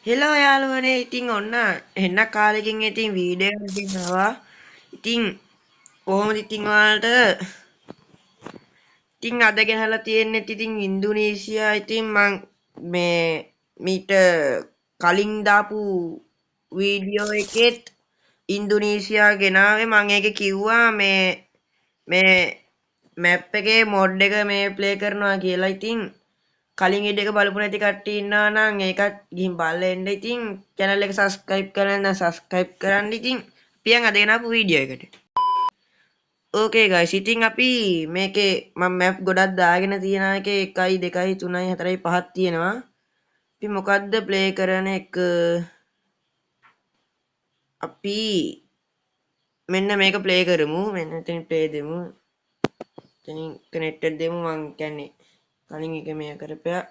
Hello යාළුවනේ ඉතින් ඔන්න එන්න කාලෙකින් ඉතින් වීඩියෝ එකකින් ආවා. ඉතින් කොහොමද ඉතින් ඔයාලට ඉතින් අද ගෙනහලා තියෙන්නේ ඉතින් ඉන්දුනීසියා ඉතින් මං මේ මීට කලින් දාපු වීඩියෝ එකෙත් ඉන්දුනීසියා ගෙනාවේ මං ඒක කිව්වා මේ මැප් එකේ මොඩ් එක මේ ප්ලේ කරනවා කියලා. ඉතින් කලින් වීඩියෝ එක බලපු නැති කට්ටිය ඉන්නවා නම් ඒකත් ගිහින් බලලා එන්න. ඉතින් channel එක subscribe කරලා නැත්නම් subscribe කරන්න. ඉතින් පියන් අද ගෙනාපු වීඩියෝ එකට. ඕකේ guys. ඉතින් අපි මේකේ මම map ගොඩක් දාගෙන තියෙන එකේ 1 2 3 4 5ක් තියෙනවා. අපි මොකද්ද play කරන එක? අපි මෙන්න මේක play කරමු. මෙන්න එතන play දෙමු. එතනින් connected දෙමු. මං කියන්නේ කලින් එක මේ කරපෑ.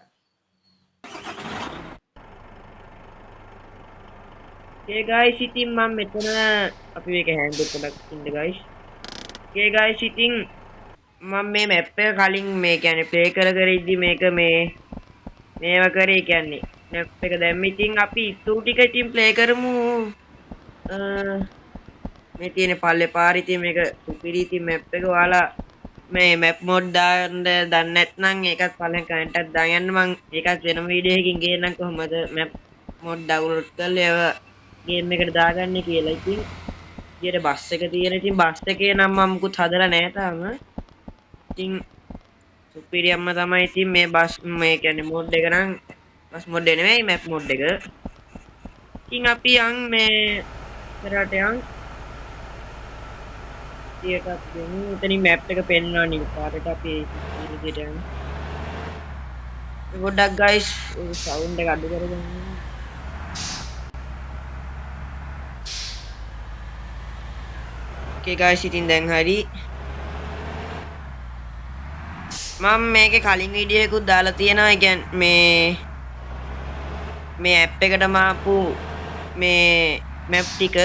Okay guys, ඉතින් මම මෙතන අපි මේක හැන්ඩල් පොඩක් ඉන්න guys. Okay guys, ඉතින් මම මේ map එක කලින් මේ කියන්නේ play කර ඉද්දි මේක මේව කරේ කියන්නේ map එක දැම්ම. ඉතින් අපි ඉතුරු ටික ඉතින් play කරමු. මේ තියෙන පල්ලේ පාරේ ඉතින් මේක සුපිරි ඉතින් map එක ඔයාලා මේ map mode දාන්න දන්නේ නැත්නම් ඒකත් පල්ලෙන් කමෙන්ට් එකක් දාන්න යන්න. මම ඒකත් වෙනම වීඩියෝ එකකින් ගේන්නම් කොහොමද map mode download කරලා ඒව ගේම් එකට දාගන්නේ කියලා. ඉතින් ඊට බස් එක තියෙන. ඉතින් බස් එකේ නම් මම මුකුත් හදලා නැහැ තාම. ඉතින් සුපිරි අම්ම තමයි ඉතින් මේ බස් මේ කියන්නේ මොඩ් එක නම් බස් මොඩ් එක නෙමෙයි මැප් මොඩ් එක. ඉතින් අපි යන් මේ ඉස්සරහට යන් ටිකක් දෙමු. එතනින් මැප් එක පෙන්වනවා නේ පාරට අපි විදිහට යන්. පොඩ්ඩක් guys සවුන්ඩ් එක අඩු කරගන්න. Okay guys, ඉතින් දැන් හරි. මම මේකේ කලින් වීඩියෝ එකකුත් දාලා තියෙනවා. ඒ කියන්නේ මේ ඇප් එකටම ආපු මේ මැප් ටික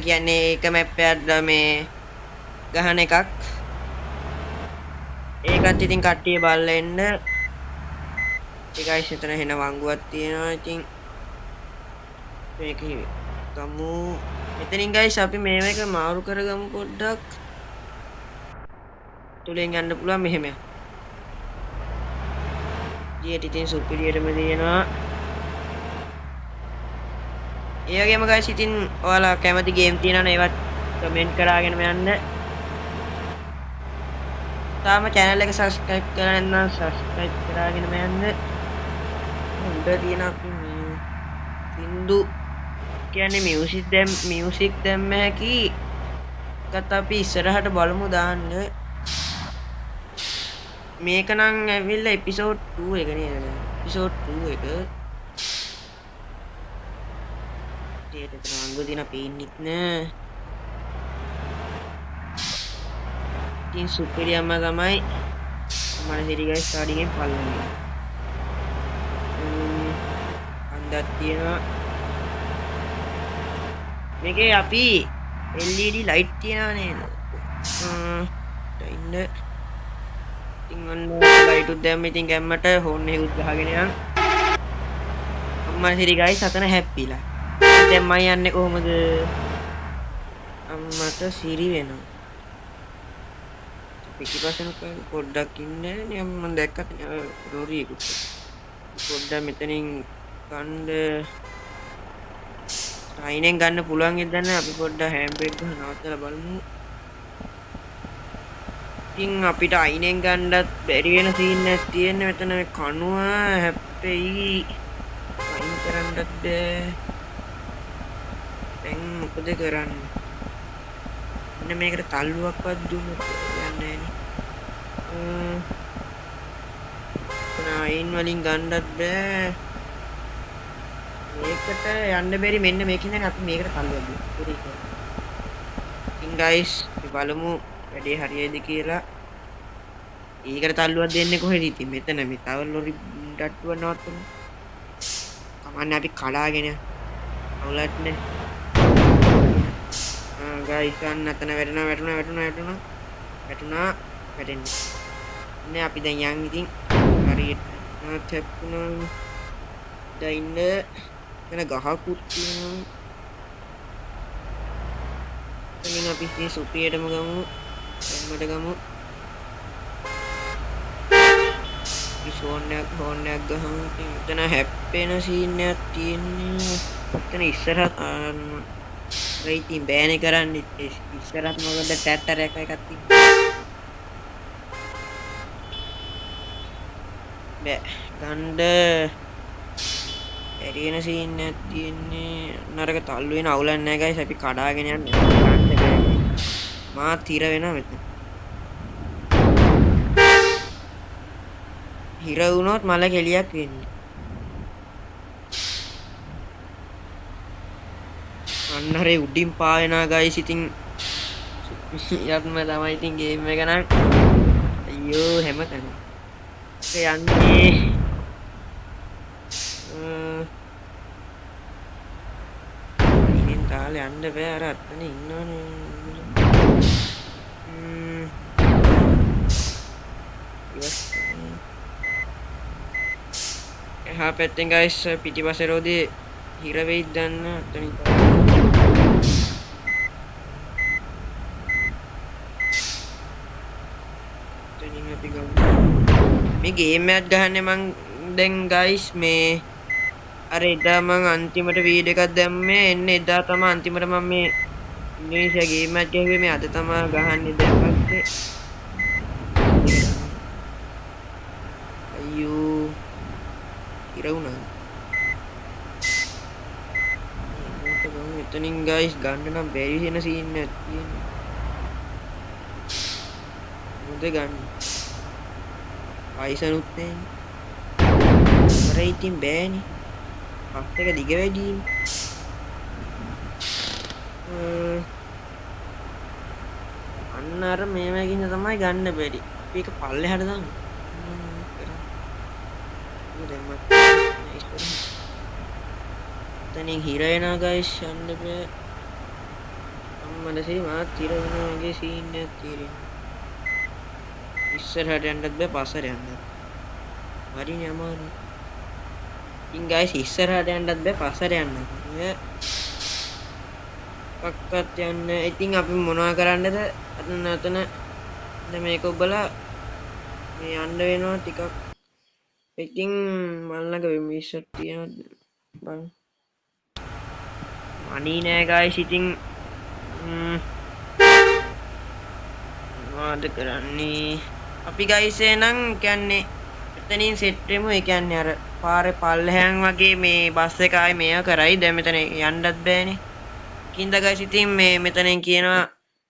කියන්නේ එක මැප් එකක් මේ ගහන එකක්. ඒකත් ඉතින් කට්ටිය බලලා එන්න. ඒ guys එතන වෙන වංගුවක් තියෙනවා. ඉතින් මේක ගමු. එතනින් guys අපි මේක මාරු කරගමු පොඩ්ඩක්. තුලෙන් යන්න පුළුවන් මෙහෙම. ජීයට ඉතින් සුපිරියටම තියෙනවා. ඒ වගේම guys ඉතින් ඔයාලා කැමති ගේම් තියෙනවා නම් ඒවත් කමෙන්ට් කරාගෙන යන්න. තාම channel එක subscribe කරලා නැත්නම් subscribe කරාගෙන යන්න. උඩ තියෙන අපි සින්දු කියන්නේ music දැම්ම හැකි. ඒකත් අපි ඉස්සරහට බලමු දාන්න. මේක නම් ඇවිල්ලා episode 2 එක නේද? episode 2 එක. ඒකට තරංගු දින පේන්නෙත් නෑ. ඉතින් සුපිරි අම්මා තමයි මම හිරි ගයිස් ස්ටාර්ටින් එකෙන් පල්ලන්නේ. අන්දක් තියෙනවා. මේකේ අපි LED light තියනවා නේද? ඉන්න. ඉතින් ඔන්න light උත් දැම්ම. ඉතින් ගැම්මට හෝන් එකකුත් ගහගෙන යන්. අම්මා හිරි ගයිස් අතන හැප්පිලා. දැන් මම යන්නේ කොහොමද? අම්මට සිරි වෙනවා. පිටිපස්සෙන් පොඩ්ඩක් ඉන්නේ නේ මම දැක්කත් ලෝරි එකක්. පොඩ්ඩක් මෙතනින් ගන්න අයිනෙන් ගන්න පුළුවන් ඉදන්න අපි පොඩ්ඩක් හෑම් බ්‍රේක් ගන්න නවත්තලා බලමු. ඉතින් අපිට අයිනෙන් ගන්නත් බැරි වෙන සීන් එකක් තියෙන්නේ මෙතන කණුව හැප්පෙයි. අයින් කරන්නත් බෑ. දැන් මොකද කරන්නේ? මෙන්න මේකට තල්ලුවක්වත් දුන්නොත් යන්නේ නැහැ. අයින් වලින් ගන්නත් බෑ. මේකට යන්න බැරි මෙන්න මේකෙන් දැන් අපි මේකට තල්ලුවක් දුන්නා. ඉතින් guys අපි බලමු වැඩේ හරියයිද කියලා. ඊකට තල්ලුවක් දෙන්නේ කොහෙද ඉතින් මෙතන මේ තව ලොරි ඩට්ටුව නවත්තමු. කමන්නේ අපි කඩාගෙන අවුලක් නැහැ. guys අන්න අතන වැටුණා. නේ අපි දැන් යන් ඉතින් හරියට නැත්තුණා. දැන් ඉන්න එන ගහකුත් තියෙනවා. එතනින් අපි මේ සුපියටම ගමු. එම්මට ගමු. හෝන් එකක් ගහමු. එතන හැප්පෙන සීන් එකක් තියෙන්නේ. එතන ඉස්සරහට ඉතින් බෑනේ කරන්නේ ඉස්සරහට මොකද ට්‍රැක්ටර් එකක් තියෙන්නේ. බෑ ගණ්ඩ ඇරියන සීන් එකක් තියෙන්නේ. නරක තල්ලු වෙන අවුලක් නැහැ ගයිස්. අපි කඩාගෙන යන්න ගන්න බෑ. මා තිර වෙනවා මෙතන. හිර වුණොත් මල කෙලියක් වෙන්නේ. අන්න හරේ උඩින් පාවෙනා ගයිස්. ඉතින් යත්ම තමයි ඉතින් ගේම් එක නම් අයියෝ හැමතැනම යන්නේ ඉතින් තාලේ යන්න බෑ අර අතන ඉන්නවනේ එහා පැත්තෙන් ගයිස් පිටිපස්සේ රෝදේ හිර වෙයිද දන්න අතනින් අපි ගමු මේ ගේම් එකක් ගහන්නේ මං දැන් ගයිස් මේ අර එදා මං අන්තිමට වීඩියෝ එකක් දැම්මේ එන්නේ එදා තමයි අන්තිමට මම මේ ඉන්ඩෝනීසියා ගේම් එකක් ගැහුවේ මේ අද තමයි ගහන්නේ දැන් පස්සේ අයියෝ ඉර වුණා එතනින් ගයිස් ගන්න නම් බැරි වෙන සීන් එකක් තියෙනවා මොකද ගන්න පයිසනුත් නැහැ අර ඉතින් බෑනේ පස් එක දිග වැඩිනේ අන්න අර මේවකින් තමයි ගන්න බැරි අපි එක පල්ලෙහාට දාමු එතනින් හිර වෙනා ගයිස් යන්න බෑ අම්මඩ සිරි මාත් හිර වෙනා වගේ සීන් එකක් තියෙනවා ඉස්සරහට යන්නත් බෑ පස්සට යන්නත් හරිනේ අමාරු ඉතින් ගයිස් ඉස්සරහට යන්නත් බෑ පස්සට යන්නත් බෑ පක්කත් යන්න ඉතින් අපි මොනවා කරන්නද අතන මේක ඔබලා මේ යන්න වෙනවා ටිකක් ඉතින් මල්ලක විමිෂක් තියෙනවා බලන්න අනී නෑ ගයිස් ඉතින් මොනවද කරන්නේ අපි ගයිස් එහෙනම් කියන්නේ එතනින් සෙට් වෙමු ඒ කියන්නේ අර පාරේ පල්ලෙහාන් වගේ මේ බස් එක ආයේ මේව කරයි දැන් මෙතන යන්නත් බෑනේ කින්ද ගයිස් ඉතින් මේ මෙතනින් කියනවා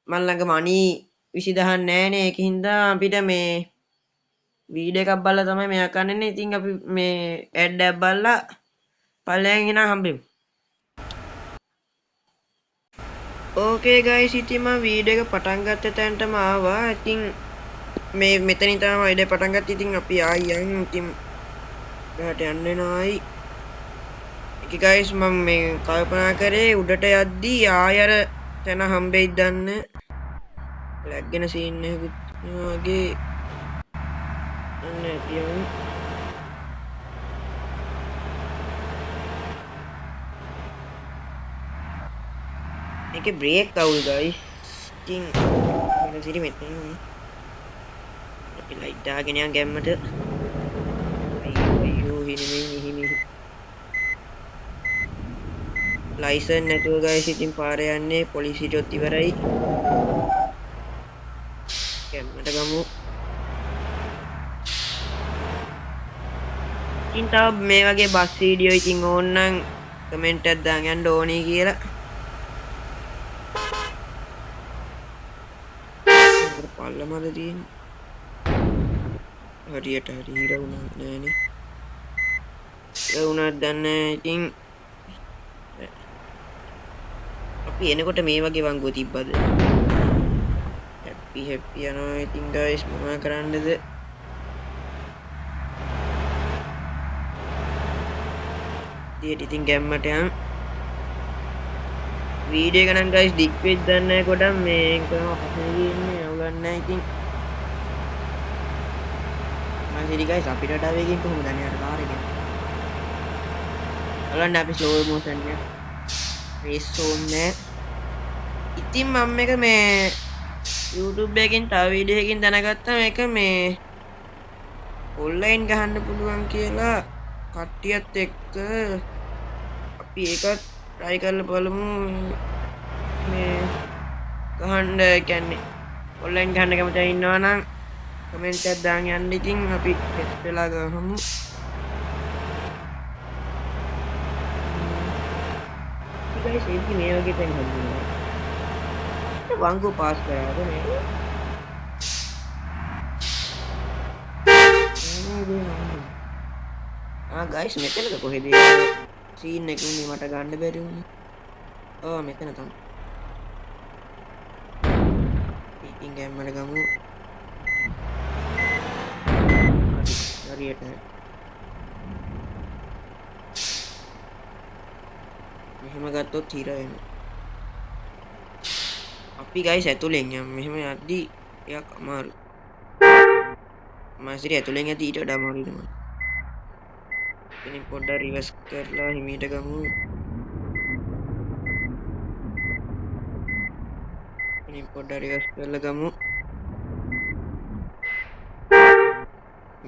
මල් ළඟ මණී 20000 නෑනේ ඒකින්ද අපිට මේ වීඩියෝ එකක් බලලා තමයි මෙයා කරන්නේ ඉතින් අපි මේ ඇඩ් එකක් බලලා පල්ලෙහාන් එන හම්බෙමු ඕකේ ගයිස් ඉතින් මම වීඩියෝ එක පටන් ගත්ත තැනටම ආවා. ඉතින් මේ මෙතනින් තමයි වීඩියෝ පටන් ගත්තේ. ඉතින් අපි ආයි යන් ඉතින් එහාට යන්න වෙනවායි. ඒක ගයිස් මම මේ කල්පනා කරේ උඩට යද්දී ආය අර තැන හම්බෙයිද දන්න. ලැග්ගෙන සීන් එකකුත් වගේ අන්න කියමු. මේකේ බ්‍රේක් අවුල් ගයිස්. ඉතින් මම සිරි මෙතන අපි ලයිට් දාගෙන යන් ගැම්මට. අයියෝ හිනෙමි ලයිසන් නැතුව ගයිස් ඉතින් පාරේ යන්නේ පොලිසියටත් ඉවරයි. ගැම්මට ගමු. ඉතින් තව මේ වගේ බස් වීඩියෝ ඉතින් ඕනනම් කමෙන්ට් එකක් දාන්න යන්න ඕනේ කියලා. පල්ලමද තියෙන්නේ හරියට හරි හිර වුණා නෑනේ හිර වුණාද දන්නේ ඉතින් අපි එනකොට මේ වගේ වංගුව තිබ්බද හැපි යනවා ඉතින් ගයිස් මොනවා කරන්නද ඉතින් ගැම්මට යන් වීඩියෝ එක නම් ගයිස් ඩික් වෙද්ද දන්නේ නැහැ කොටම් මේක ඉන්නේ අවුලන්නේ ඉතින් මම හිරි ගයිස් අපිට වඩා වේගෙන් කොහොමද අනේ අර කාර් එක බලන්න අපි ස්ලෝ මෝෂන් එක රේස් ඕනේ. ඉතින් මම එක මේ YouTube එකකින් තව වීඩියෝ එකකින් දැනගත්තා මේක මේ ඔන්ලයින් ගහන්න පුළුවන් කියලා කට්ටියත් එක්ක අපි ඒකත් try කරලා බලමු මේ ගහන්න කියන්නේ ඔන්ලයින් ගහන්න කැමති ඉන්නවා නම් කමෙන්ට් එකක් දාන්න යන්න. ඉතින් අපි ටෙස්ට් වෙලා ගහමු. guys ini මේ වගේ තැන් හම්බුනා. වංගු පාස් කරාද මේ? guys මෙතනද කොහෙද සීන් එක උනේ මට ගන්න බැරි වුණේ. මෙතන තමයි. ඉතින් ගෑම්මට ගමු. හරියට මෙහෙම ගත්තොත් හිර වෙනවා. අපි guys ඇතුලෙන් යමු. මෙහෙම යද්දි ටිකක් අමාරු. මාසිරි ඇතුලෙන් යද්දි ඊට වඩා අමාරු වෙනවා. ඉතින් පොඩ්ඩක් රිවර්ස් කරලා හිමීට ගමු. ඉතින් පොඩ්ඩක් රිවර්ස් කරලා ගමු.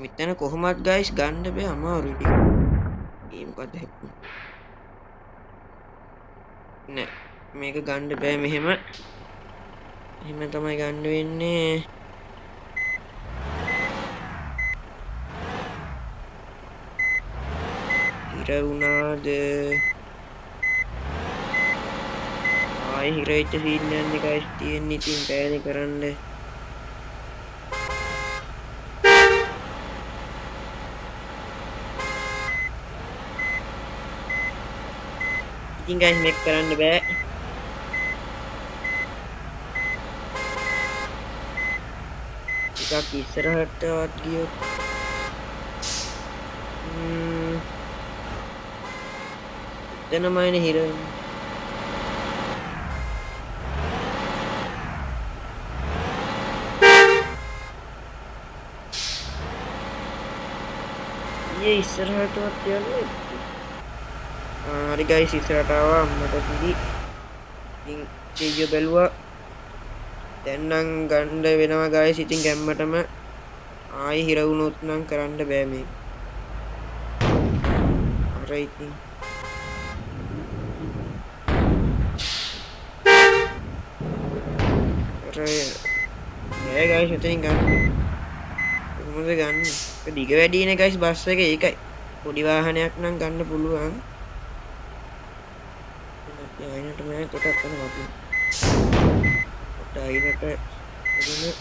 මෙතන කොහොමත් guys ගන්න බෑ අමාරුයි ටික. ඒ මොකද හැප්පුනේ? නෑ මේක ගන්න බෑ මෙහෙම. එහෙම තමයි ගන්න වෙන්නේ. හිර වුණාද? ආයි හිර වෙච්ච සීන් යන්නේ guys තියෙන්නේ. ඉතින් බෑනේ කරන්න. ඉතින් guys මේක කරන්න බෑ. ටිකක් ඉස්සරහටවත් ගියොත් එතනමයිනේ හිර වෙන්නේ. ඊයේ ඉස්සරහටවත් යන්නේ. හරි guys ඉස්සරහට ආවා මට පිළි. ඉතින් වීඩියෝ බැලුවා. දැන් නම් ගන්න වෙනවා guys. ඉතින් ගැම්මටම ආයි හිර වුණොත් නම් කරන්න බෑ මේක. අර ඉතින් නෑ guys මෙතනින් ගන්න. කොහොමද ගන්න? ඒක දිග වැඩිනේ guys බස් එක ඒකයි. පොඩි වාහනයක් නම් ගන්න පුළුවන්. අයිනට මම කොටක් කරනවා අපි. කොට අයිනට එදින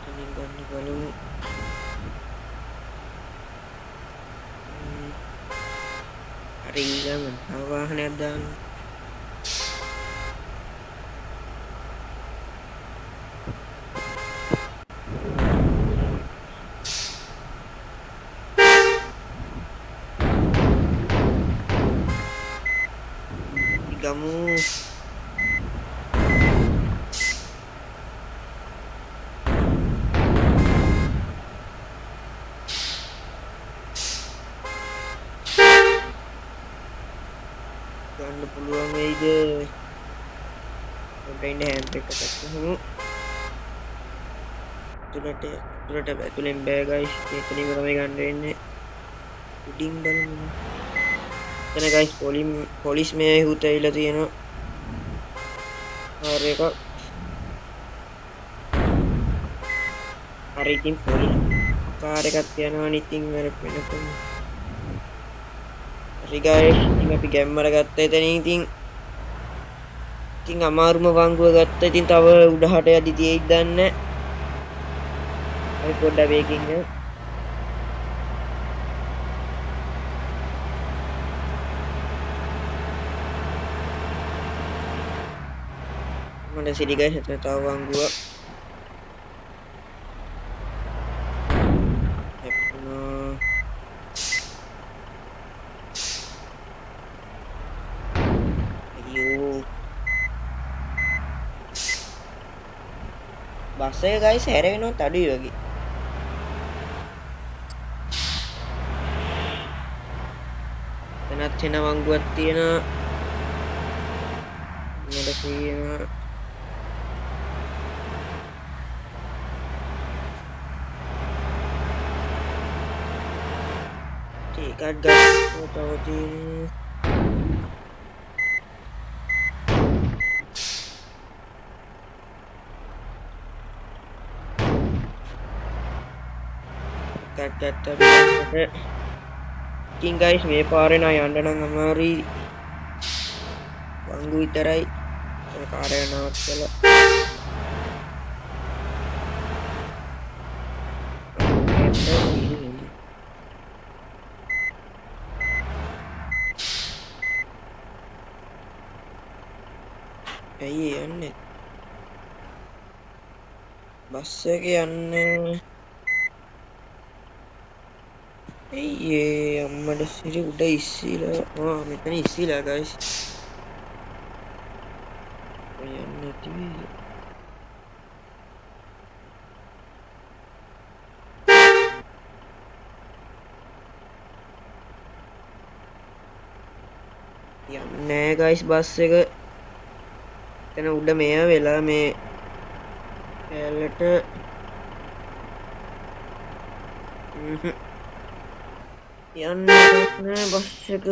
තනින් ගන්න බලමු. හරි ඊළඟ වාහනයක් දාන්න. ගමු. ගන්න පුළුවන් වෙයිද? පොඩ්ඩක් හෑන්ඩ් එක ගත්තහමු. තුරට ඇතුලෙන් බෑ guys. ඒකනින්ම තමයි ගන්න වෙන්නේ. උඩින් බලමු. එතන guys පොලිස් මේ හුත් ඇවිල්ලා තියෙනවා. කාර් එක. හරි ඉතින් පොලිස් කාර් එකක් යනවා ඉතින් අර වෙනකම්. හරි guys ඉතින් අපි ගැම්මර ගත්තා එතනින්. ඉතින් අමාරුම වංගුව ගත්තා. ඉතින් තව උඩහට යදි තියෙයිද දන්නේ. අපි පොඩ්ඩක් වේගින් යමු. මට සිරි guys එතන තව වංගුව. බස් එක guys හැරෙනවත් අඩුයි වගේ. අනත් වෙන වංගුවක් තියෙනවා මට තියෙනවා ටිකක් ගන්න තව තියෙනවා ඉතින් ගයිස් මේ පාරේ නා යන්න නම් අමාරුයි වංගු විතරයි කාර්යය නවත්තලා ඇයි යන්නේ බස් එක යන්නේ ඒ අම්මඩ සිරි උඩ ඉස්සිලා මෙතන ඉස්සිලා ගයිස් යන්නේ තිබේ යන්නේ ගයිස් බස් එක එතන උඩ මෙයා වෙලා මේ ඇලට යන්නේ නෑ බස් එක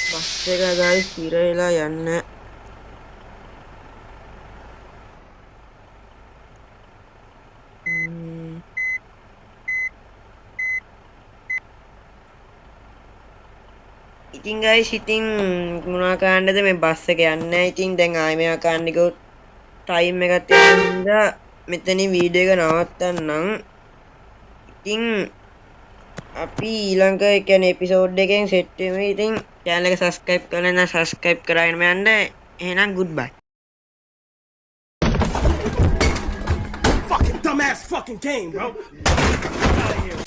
බස් එක ගයිස් ඉර වෙලා යන්න ඉතින් ගයිස් ඉතින් මොනවා කාණ්ඩද මේ බස් එක යන්නේ ඉතින් දැන් ආයෙ මේවා කාණ්ඩ ගියොත් ටයිම් එකක් යන හින්දා මෙතනින් වීඩියෝ එක නවත්තන්නම් ඉතින් අපි ඊළඟ ඒ කියන්නේ එපිසෝඩ් එකෙන් සෙට් වෙමු ඉතින් channel එක subscribe කරලා නැත්නම් subscribe කරගෙන යන්න එහෙනම් goodbye Fucking dumbass fucking game, bro. Get out of here.